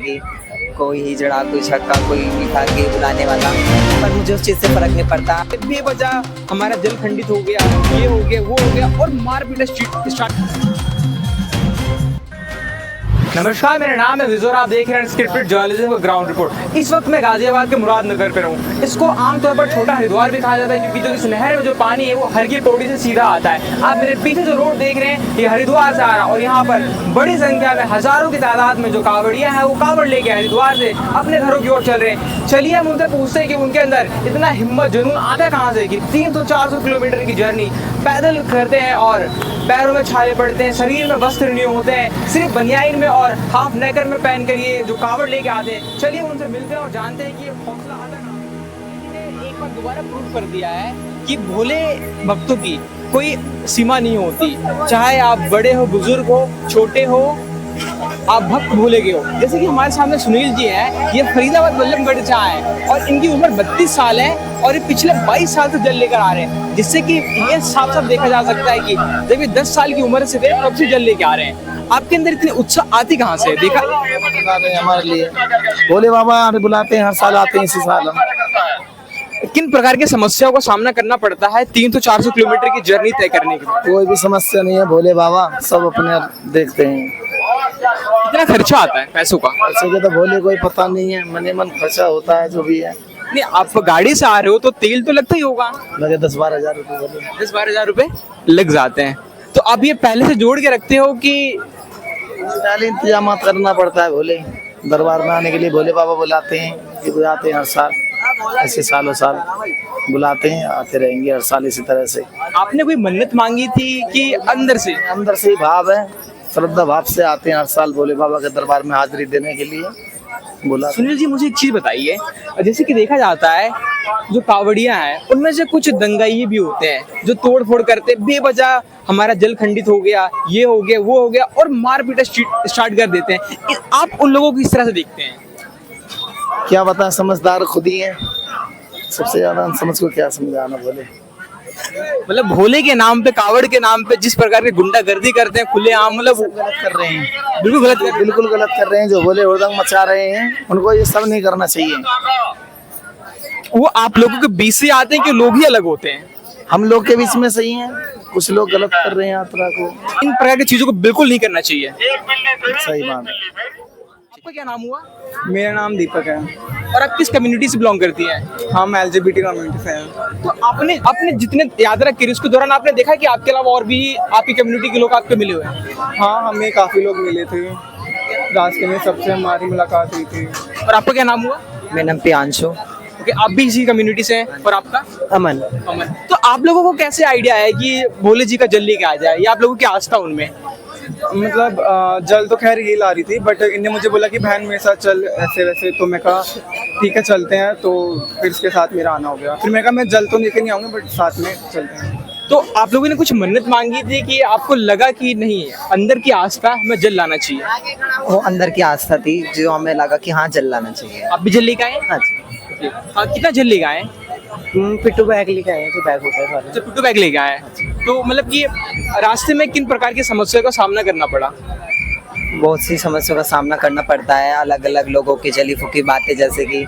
कि कोई हिजड़ा, कोई छक्का, कोई मीठा के बुलाने वाला, पर मुझे उस चीज़ से फर्क नहीं पड़ता। बेवजह हमारा जल खंडित हो गया, ये हो गया, वो हो गया और मारपीट स्टार्ट। नमस्कार, मेरा नाम है विजोर, आप देख रहे हैं स्क्रिप्टेड जर्नलिज्म का ग्राउंड रिपोर्ट। इस वक्त मैं गाजियाबाद के मुरादनगर पे हूँ। इसको आमतौर पर छोटा हरिद्वार भी कहा जाता है, क्योंकि जो इस नहर में जो पानी है वो हर की पौड़ी से सीधा आता है। आप मेरे पीछे जो रोड देख रहे हैं ये हरिद्वार से आ रहा है और यहाँ पर बड़ी संख्या में हजारों की तादाद में जो कावड़िया है वो कावड़ लेके हरिद्वार से अपने घरों की ओर चल रहे हैं। चलिए हम उनसे पूछते हैं कि उनके अंदर इतना हिम्मत जुनून आता कहाँ से कि 300-400 किलोमीटर की जर्नी पैदल करते हैं और पैरों में छाले पड़ते हैं, शरीर में वस्त्र नहीं होते हैं, सिर्फ बनियाइन में और हाफ नेकर में पहन कर ये जो कावड़ लेके आते हैं। चलिए उनसे मिलते हैं और जानते हैं कि ये हौसला आता कहाँ से। एक बार दोबारा प्रूव कर दिया है कि भोले भक्तों की कोई सीमा नहीं होती, चाहे आप बड़े हो, बुजुर्ग हो, छोटे हो, आप भक्त भोले के हो। जैसे कि हमारे सामने सुनील जी हैं, ये फरीदाबाद बल्लभगढ़ से आए हैं और इनकी उम्र 32 साल है और ये पिछले 22 साल से जल लेकर आ रहे हैं, जिससे कि ये साफ साफ देखा जा सकता है कि जब ये 10 साल की उम्र से थे तब से जल लेके आ रहे हैं। आपके अंदर इतनी उत्साह आती कहाँ से? देखा हमारे लिए भोले बाबा बुलाते हैं, हर साल आते हैं, इसी साल हम। किन प्रकार की समस्याओं का सामना करना पड़ता है 300-400 किलोमीटर की जर्नी तय करने के बाद? कोई भी समस्या नहीं है, भोले बाबा सब अपने देखते हैं। कितना खर्चा आता है पैसों का? पैसे के तो भोले कोई पता नहीं है, मने मन खर्चा होता है जो भी है। नहीं, आप गाड़ी से आ रहे हो तो तेल तो लगता ही होगा, लगे 10-12 हजार रुपये बोले। 10-12 हजार रुपए लग जाते हैं। तो आप ये पहले से जोड़ के रखते हो कि पहले इंतजाम करना पड़ता है? भोले दरबार में आने के लिए भोले बाबा बुलाते हैं, ये बुलाते हैं हर साल, ऐसे सालों साल बुलाते हैं, आते रहेंगे हर साल इसी तरह से। आपने कोई मन्नत मांगी थी कि अंदर से? अंदर से ही भाव है, श्रद्धा भाव से आते हैं हर साल भोले बाबा के दरबार में हाजिरी देने के लिए बोला। सुनील जी, मुझे एक चीज बताइए, जैसे कि देखा जाता है जो कावड़ियां हैं उनमें से कुछ दंगाई भी होते हैं जो तोड़ फोड़ करते, बेवजह हमारा जल खंडित हो गया, ये हो गया, वो हो गया और मारपीट स्टार्ट कर देते हैं। आप उन लोगों को किस तरह से देखते हैं? क्या बताएं, समझदार खुद ही है, सबसे ज्यादा समझ को क्या समझाना। बोले मतलब भोले के नाम पे, कावड़ के नाम पे जिस प्रकार की गुंडागर्दी करते हैं खुलेआम, मतलब गलत कर रहे हैं, बिल्कुल गलत। बिल्कुल गलत कर रहे हैं। जो भोले हुड़दंग मचा रहे हैं उनको ये सब नहीं करना चाहिए। वो आप लोगों के बीच से आते हैं कि लोग ही अलग होते हैं? हम लोग के बीच में सही हैं, कुछ लोग गलत कर रहे हैं यात्रा को। इन प्रकार की चीजों को बिल्कुल नहीं करना चाहिए। सही बात है। आपका क्या नाम हुआ? मेरा नाम दीपक है और आप किस कम्युनिटी से बिलोंग करती हैं? हम LGBT कम्युनिटी से हैं। तो आपने अपने जितने यात्रा की उसके दौरान आपने देखा कि आपके अलावा और भी आपकी कम्युनिटी के लोग आपके मिले हुए हैं? हाँ, हमें काफ़ी लोग मिले थे, रास्ते में सबसे हमारी मुलाकात हुई थी। और आपका क्या नाम हुआ? मेरा नाम प्रियांशु। ओके, आप भी इसी कम्युनिटी से हैं और आपका? अमन। अमन। तो आप लोगों को कैसे आइडिया है कि भोले जी का जल लेके आ जाए, या आप लोगों की आस्था उनमें? मतलब जल तो खैर ये ला रही थी, बट इनने मुझे बोला कि बहन मेरे साथ चल ऐसे वैसे, तो मैं कहा ठीक है चलते हैं। तो फिर इसके साथ मेरा आना हो गया। फिर मैं कहा मैं जल तो लेके नहीं आऊँगा, बट साथ में चलते हैं। तो आप लोगों ने कुछ मन्नत मांगी थी कि आपको लगा कि नहीं, अंदर की आस्था हमें जल लाना चाहिए? वो अंदर की आस्था थी जो हमें लगा कि हाँ जल लाना चाहिए। आप भी जल लेके आए? हाँ जी। कितना जल लेके आए? पिट्टू बैग लेके आए, जो बैग होता है अच्छा, पिट्टू बैग लेके आए। तो मतलब कि रास्ते में किन प्रकार की समस्याओं का सामना करना पड़ा? बहुत सी समस्याओं का सामना करना पड़ता है, अलग अलग लोगों की जली फूकी बातें, जैसे कि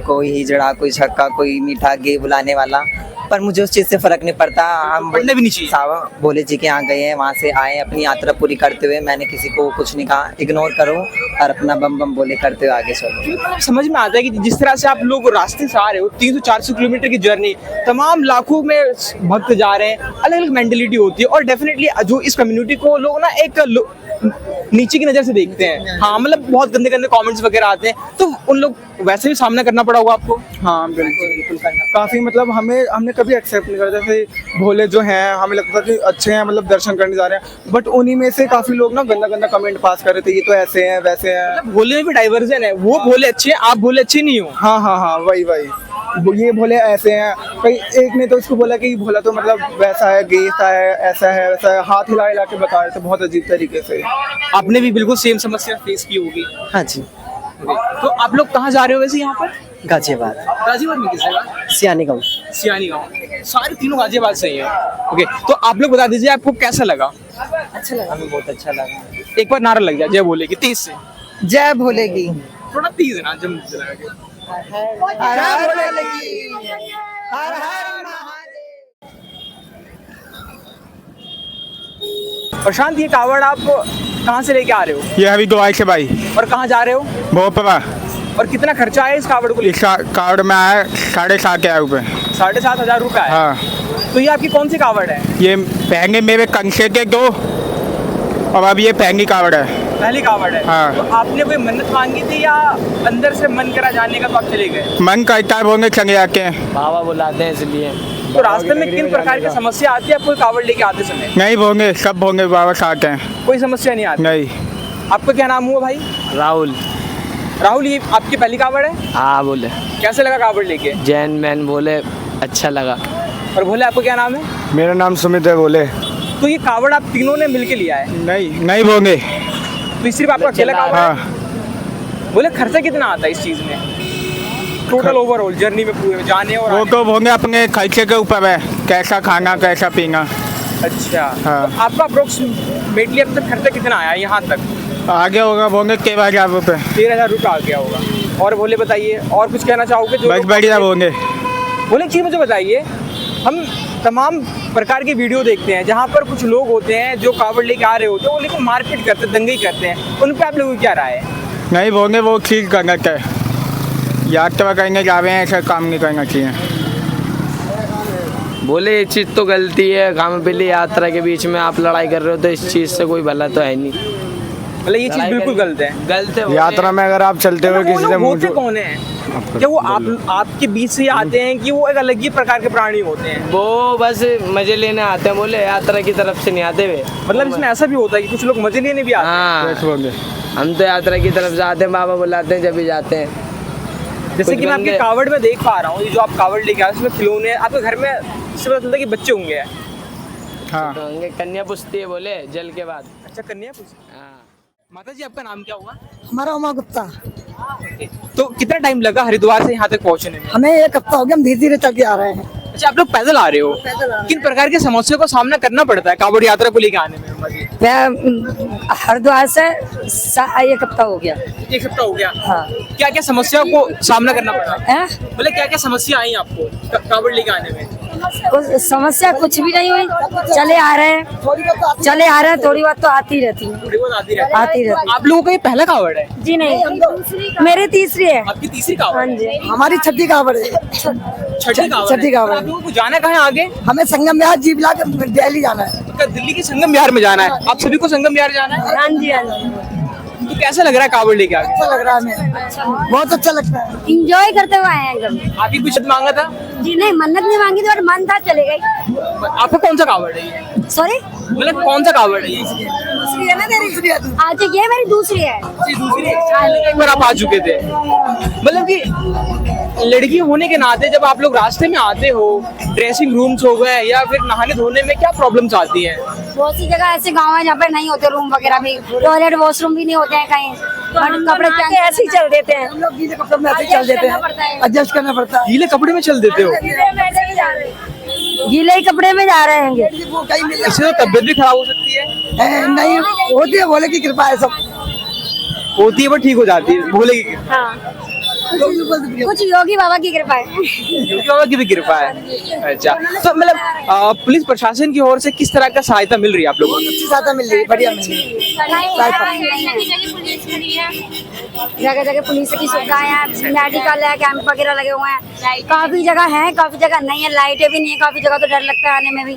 कोई हिजड़ा, कोई छक्का, कोई मीठा गे बुलाने वाला, पर मुझे उस चीज़ से फर्क नहीं पड़ता। हम पढ़ना भी नहीं चाहिए। भोले जी के यहाँ गए हैं, वहाँ से आए अपनी यात्रा पूरी करते हुए, मैंने किसी को कुछ नहीं कहा, इग्नोर करो और अपना बम बम बोले करते हुए आगे चलो। मतलब समझ में आता है कि जिस तरह से आप लोग रास्ते से आ रहे हो, 300-400 किलोमीटर की जर्नी, तमाम लाखों में भक्त जा रहे हैं, अलग अलग मेंटेलिटी होती है और डेफिनेटली जो इस कम्युनिटी को लोग ना एक नीचे की नजर से देखते हैं। हाँ, मतलब बहुत गंदे गंदे कमेंट्स वगैरह आते हैं, तो उन लोग वैसे भी सामना करना पड़ा होगा आपको? हाँ बिल्कुल करना काफ़ी, मतलब हमने कभी एक्सेप्ट नहीं करा। जैसे भोले जो हैं हमें लगता था कि अच्छे हैं, मतलब दर्शन करने जा रहे हैं, बट उन्हीं में से काफ़ी लोग ना गंदा गंदा कमेंट पास कर रहे थे, ये तो ऐसे हैं वैसे हैं। मतलब भोले में भी डाइवर्जन है, वो भोले अच्छे हैं, आप भोले अच्छे नहीं हो। हाँ हाँ हाँ, वही ये भोले ऐसे हैं। कई एक ने तो इसको बोला कि भोला तो मतलब वैसा है, गेसा है, ऐसा है वैसा है, हाथ हिला हिला के बता रहे थे बहुत अजीब तरीके से। आपने भी बिल्कुल सेम समस्या फेस की होगी? हाँ जी। तो आप लोग कहाँ जा रहे हो वैसे यहाँ पर? गाजियाबाद। गाजियाबाद में किस जगह? सियानी गाँव। सियानी गाँव। सारे तीनों गाजियाबाद से ही हैं। ओके, तो आप लोग बता दीजिए आपको कैसा लगा? अच्छा लगा, हमें बहुत अच्छा लगा। एक बार नारा लग जाए जय भोले की 30 से। जय भोले की। थोड़ा तेज ना जम चला के। हर हर भोले की। हर हर महादेव। प्रशांत, ये कावड़ आप कहाँ से लेके आ रहे हो ये अभी दुबई से भाई और कहाँ जा रहे हो भोपा। और कितना खर्चा आया इस कावड़ को इस कार्ड में आया 7,500 रुपये। 7,500 रुपये आया। हाँ तो ये आपकी कौन सी कावड़ है? ये पहले मेरे कंसे के 2 और अब ये पहली कावड़ है। पहली कावड़ है। हाँ। तो आपने कोई मन्नत मांगी थी या अंदर से मन करा जाने का तो आप चले गए? मन करता है बोलने चले जाते हैं। बाबा बुलाते हैं इसलिए। तो रास्ते में किन प्रकार की समस्या आती है आपको कावड़ लेके आते समय? नहीं भोंगे, सब भोंगे बाबा साथ हैं। कोई समस्या नहीं आती? नहीं। आपका क्या नाम हुआ भाई? राहुल। राहुल, ये आपकी पहली कावड़ है? हाँ बोले। कैसे लगा कावड़ लेके? जैन मैन बोले अच्छा लगा। और भोले, आपको क्या नाम है? मेरा नाम सुमित है बोले। तो ये कावड़ आप तीनों ने मिलके लिया है? नहीं भोंगे। तो सिर्फ आपका अकेला कावड़ है? हाँ बोले खर्चा कितना आता है इस चीज में टोटल ओवरऑल जर्नी में पूरे जाने और वो आने? तो भोंगे अपने खर्चे के ऊपर है, कैसा खाना कैसा पीना। अच्छा। हाँ। तो आपका अप्रोक्सीमेटली अब तक खर्चा कितना आया यहाँ तक? आगे होगा भोंगे 13,000 रुपये। 13,000 रुपये आ गया होगा। और बोले बताइए, और कुछ कहना चाहोगे जो बस लोग- बढ़िया भोंगे। बोले एक चीज़ मुझे बताइए, हम तमाम प्रकार के वीडियो देखते हैं जहाँ पर कुछ लोग होते हैं जो कावड़ लेके आ रहे होते हैं, वो लेकिन मारपीट करते हैं, दंगे करते हैं, उन पर आप लोगों की क्या राय है? नहीं भोंगे, वो ठीक करना चाहिए। यात्रा करने जा रहे हैं, ऐसा काम नहीं करना चाहिए। बोले ये चीज़ तो गलती है, घामपिली यात्रा के बीच में आप लड़ाई कर रहे हो तो इस चीज़ से कोई भला तो है नहीं। मतलब ये चीज़ बिल्कुल गलत है। गलत है। यात्रा में अगर आप चलते हुए मतलब वो किसी से लोग होते कौन है? क्या वो आपके बीच से ही आते हैं कि वो एक अलग ही प्रकार के प्राणी होते हैं? वो बस मजे लेने आते हैं, बोले यात्रा की तरफ से नहीं आते वे। मतलब इसमें ऐसा भी होता है कि कुछ लोग मजे लेने भी आते हैं? हाँ, कैसे भोंगे। हम तो यात्रा की तरफ से आते हैं, बाबा बुलाते हैं जब भी जाते हैं। जैसे कुछ कि मैं आपके बंदे- कावड़ में देख पा रहा हूँ, ये जो आप कावड़ लेके आए उसमें खिलौने, आपके घर में इससे पता चलता है कि बच्चे होंगे। हाँ तो होंगे, कन्या पूछती है बोले जल के बाद। अच्छा, कन्या पूछ। हाँ। माता जी, आपका नाम क्या हुआ? हमारा उमा गुप्ता। तो कितना टाइम लगा हरिद्वार से यहाँ तक पहुँचने में? हमें 1 हफ्ता हो गया, हम धीरे धीरे चल के आ रहे हैं। अच्छा, आप लोग पैदल आ रहे हो? किन प्रकार की समस्या का सामना करना पड़ता है कावड़ यात्रा को लेके आने में? मैं हरिद्वार से 1 हफ्ता हो गया। 1 हफ्ता हो गया। हाँ। क्या क्या समस्याओं को सामना करना पड़ा? हैं? बोले क्या क्या समस्या आई आपको कावड़ लेके आने में? कुछ समस्या कुछ भी नहीं हुई, चले आ रहे हैं, थोड़ी बहुत तो आती रहती है। थोड़ी बहुत आती रहती आती है। रहती आप लोगों का ये पहला कावड़ है? जी नहीं, मेरी तीसरी है। आपकी तीसरी कावड़ हाँ है? जी, हमारी छठी कावड़ है। छठी कावड़ छठी है। कावड़ तो आप लोगों को जाना कहाँ है आगे? हमें संगम विहार जीप ला के दिल्ली जाना है। तो दिल्ली के संगम विहार में जाना है? आप सभी को संगम विहार जाना है? हाँ जी, हाँ जी। तो कैसा लग रहा है कावड़ लेके आगे? अच्छा लग रहा है हमें, बहुत अच्छा लगता है। इंजॉय करते हुए आए हैं एकदम। आपकी कुछ मांगा था? जी नहीं, मन्नत नहीं मांगी थी और मन था चले गए। आपका कौन सा कावड़ है ये? सॉरी, मतलब कौन सा कावड़ है ये? दूसरी है ना तेरी? आज ये मेरी दूसरी है। दूसरी है। एक बार आप आ चुके थे। मतलब कि लड़की होने के नाते जब आप लोग रास्ते में आते हो, ड्रेसिंग रूम्स हो गए या फिर नहाने धोने में क्या प्रॉब्लम्स आती हैं? बहुत सी जगह ऐसे गाँव है जहाँ पे नहीं होते रूम वगैरह भी, टॉयलेट वॉशरूम भी नहीं होते हैं कहीं, बट कपड़े पहन के ऐसे ही चल देते हैं। हम लोग गीले कपड़े में ऐसे ही चल देते हैं, एडजस्ट करना पड़ता है। गीले कपड़े में चल देते हो? गीले ही कपड़े में जा रहे हैं। वो कहीं मिल इससे तो तबीयत भी खराब हो सकती है। नहीं होती है, भोले की कृपा है सब। होती है पर ठीक हो जाती है भोले की कृपा। हाँ, कुछ योगी बाबा की कृपा है। योगी बाबा की भी कृपा है। अच्छा, तो मतलब पुलिस प्रशासन की ओर से किस तरह का सहायता मिल रही है आप लोगों को? अच्छी सहायता मिल रही है, बढ़िया मिल रही है। जगह जगह पुलिस की सुविधाएं हैं, मेडिकल है, कैंप वगैरह लगे हुए हैं। काफी जगह है, काफी जगह नहीं है, लाइटें भी नहीं है, काफी जगह तो डर लगता है आने में भी,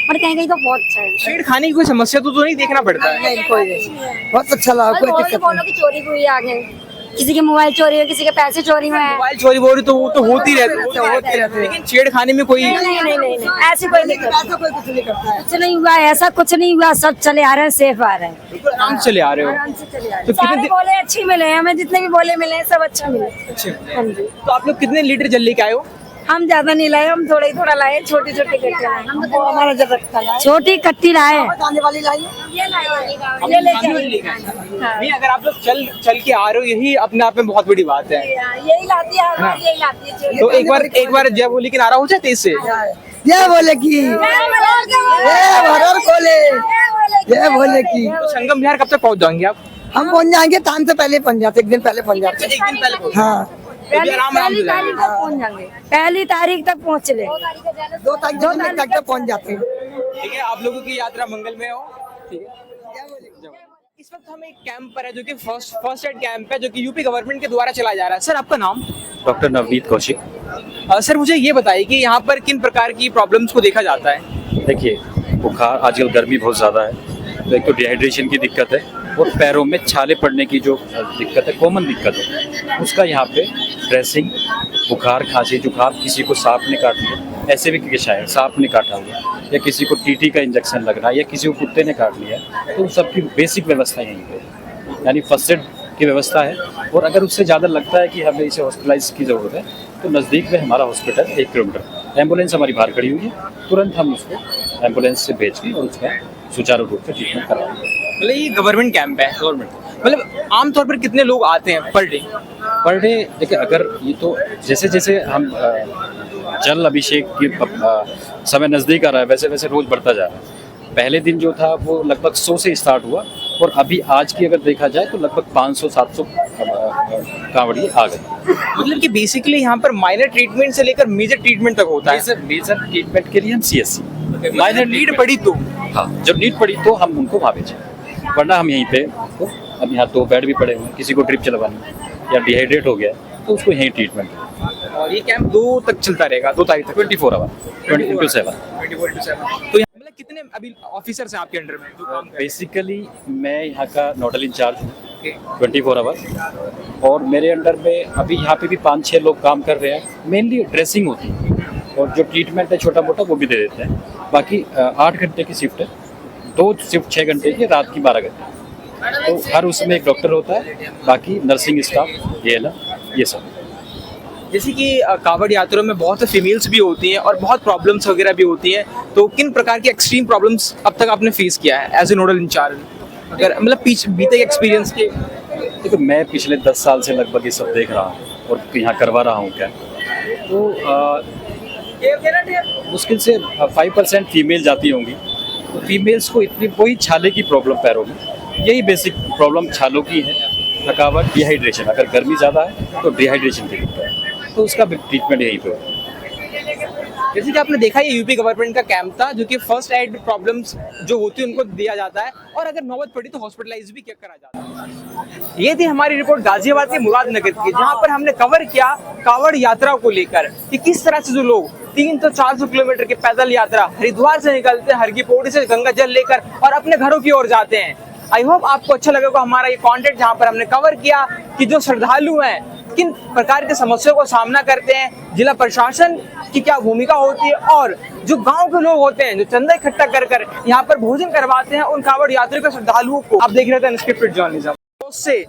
पर कहीं कहीं तो बहुत अच्छा है। छेड़खानी की कोई समस्या तो नहीं देखना पड़ता है? नहीं, कोई नहीं, बहुत अच्छा लगा, कोई दिक्कत फोनों नहीं। की चोरी भी हुई है आगे, किसी के मोबाइल चोरी हुए, किसी के पैसे चोरी हुए हैं। मोबाइल चोरी वोरी तो वो तो होती रहती है, लेकिन छेड़खानी में कोई नहीं नहीं नहीं नहीं, ऐसी कोई दिक्कत ऐसा कोई कुछ नहीं करता है। कुछ नहीं हुआ, ऐसा कुछ नहीं हुआ, सब चले आ रहे हैं, सेफ आ रहे हैं, बिल्कुल आराम से चले आ रहे हो। आराम से चले आ रहे तो हैं। कितने सारे दिन- बोले अच्छी मिले हैं हमें, जितने भी बोले मिले हैं सब अच्छा मिले। अच्छे। हाँ जी, तो आप लोग कितने लीटर जल लेके आए हो? हम ज्यादा नहीं लाए, हम थोड़ा ही थोड़ा लाए, छोटी छोटी कट्टी लाए। वो हमारा जब रखता है छोटी कट्टी लाए। आने वाली लाई ये अपने लेके सामने लेके आए। नहीं, अगर आप लोग चल के आ रहे हो, यही अपने आप में बहुत बड़ी बात है। यही लाती है, हर बार यही लाती है। तो एक बार जय भोले की नारा हो जाए तेज से। ये बोले की, ये भरर बोले, ये बोले की। तो संगम विहार कब तक पहुंच जाएंगे आप? हम पहुंच जाएंगे, टाइम से पहले पहुंच जाते, एक दिन पहले पहुंच जाते। एक दिन पहले पहुंचे। हाँ, तो आराम आराम से तारीख तक पहुंच जाएंगे, पहली तारीख तक पहुंच ले। 2 तारीख तक पहुंच जाते हैं। ठीक है, आप लोगों की यात्रा मंगलमय हो। ठीक है, इस वक्त हम एक कैंप पर है जो कि फर्स्ट एड कैंप है, जो कि यूपी गवर्नमेंट के द्वारा चलाया जा रहा है। सर, आपका नाम? डॉक्टर नवनीत कौशिक। सर, मुझे ये बताइए कि यहाँ पर किन प्रकार की प्रॉब्लम्स को देखा जाता है? देखिए, बुखार, आजकल गर्मी बहुत ज़्यादा है, तो एक तो डिहाइड्रेशन की दिक्कत है और पैरों में छाले पड़ने की जो दिक्कत है, कॉमन दिक्कत है, उसका यहाँ पे ड्रेसिंग, बुखार, खांसी, जुकाम, किसी को सांप ने काट लिया, ऐसे भी केस आए सांप ने काटा हुआ, या किसी को टीटी का इंजेक्शन लगना, या किसी को कुत्ते ने काट लिया, तो सबकी बेसिक व्यवस्था यहीं पे है, यानी फर्स्ट एड की व्यवस्था है। और अगर उससे ज़्यादा लगता है कि हमें इसे हॉस्पिटलाइज की ज़रूरत है, तो नज़दीक में हमारा हॉस्पिटल 1 किलोमीटर, एम्बुलेंस हमारी बाहर खड़ी हुई है, तुरंत हम उसको एम्बुलेंस से भेज के और उसका सुचारू रूप से ट्रीटमेंट करवाएंगे। मतलब ये गवर्नमेंट कैंप है? गवर्नमेंट। मतलब आमतौर पर कितने लोग आते हैं पर डे? देखिए, अगर ये तो जैसे जैसे हम जल अभिषेक की समय नज़दीक आ रहा है, वैसे वैसे रोज़ बढ़ता जा रहा है। पहले दिन जो था वो लगभग 100 से स्टार्ट हुआ, और अभी आज की अगर देखा जाए तो लगभग 500-700 कांवड़िए आ गए। मतलब कि बेसिकली यहाँ पर माइनर ट्रीटमेंट से लेकर मेजर ट्रीटमेंट तक होता है? मेजर ट्रीटमेंट के लिए हम CSC, माइनर नीड पड़ी तो? हाँ, जब नीड पड़ी तो हम उनको वहाँ भेजें, वरना हम यहीं पे तो अब यहाँ 2 बेड भी पड़े हुए हैं, किसी को ड्रिप चलवानी या डिहाइड्रेट हो गया तो उसको यहीं ट्रीटमेंट है। और ये कैंप 2 तक चलता रहेगा, 2 तारीख तक? 24 आवर, 24/7। तो यहाँ मतलब कितने अभी ऑफिसर्स हैं आपके अंडर में जो काम कर रहे हैं? बेसिकली मैं यहाँ का नोडल इंचार्ज हूँ 24 आवर, और मेरे अंडर में अभी यहाँ पे भी 5-6 लोग काम कर रहे हैं। मेनली ड्रेसिंग होती है, और जो ट्रीटमेंट है छोटा मोटा वो भी दे देते हैं। बाकी 8 घंटे की शिफ्ट है, 2 शिफ्ट 6 घंटे की, रात की 12 घंटे, तो हर उसमें एक डॉक्टर होता है, बाकी नर्सिंग स्टाफ, ये सब। जैसे कि कांवड़ यात्रा में बहुत से फीमेल्स भी होती हैं और बहुत प्रॉब्लम्स वगैरह भी होती हैं, तो किन प्रकार की एक्सट्रीम प्रॉब्लम्स अब तक आपने फेस किया है एज ए नोडल इंचार्ज? अगर मतलब बीते एक्सपीरियंस के। देखो, मैं पिछले 10 साल से लगभग ये सब देख रहा हूँ और यहाँ करवा रहा हूँ क्या, तो मुश्किल से 5% फीमेल जाती होंगी, तो फीमेल्स को इतनी वही छाले की प्रॉब्लम पैरों में, यही बेसिक प्रॉब्लम छालों की है, थकावट, डिहाइड्रेशन, अगर गर्मी ज़्यादा है तो डिहाइड्रेशन की दिक्कत है, तो उसका ट्रीटमेंट यहीं पे है। जैसे कि आपने देखा, ये यूपी गवर्नमेंट का कैंप था जो कि फर्स्ट एड प्रॉब्लम्स जो होती है उनको दिया जाता है, और अगर नौबत पड़ी तो हॉस्पिटलाइज भी करा जाता है। ये थी हमारी रिपोर्ट गाजियाबाद के मुरादनगर की, जहां पर हमने कवर किया कांवड़ यात्रा को लेकर कि किस तरह से जो लोग 300-400 किलोमीटर की पैदल यात्रा हरिद्वार से निकलते हैं, हर की पौड़ी से गंगा जल लेकर और अपने घरों की ओर जाते हैं। आई होप आपको अच्छा लगेगा हमारा ये कंटेंट, जहां पर हमने कवर किया कि जो श्रद्धालु हैं किन प्रकार के समस्याओं को सामना करते हैं, जिला प्रशासन की क्या भूमिका होती है, और जो गांव के लोग होते हैं जो चंदा इकट्ठा कर कर यहाँ पर भोजन करवाते हैं उन कांवड़ यात्रियों के श्रद्धालुओं को। आप देख रहे थे अनस्क्रिप्टेड जर्नलिज्म। उससे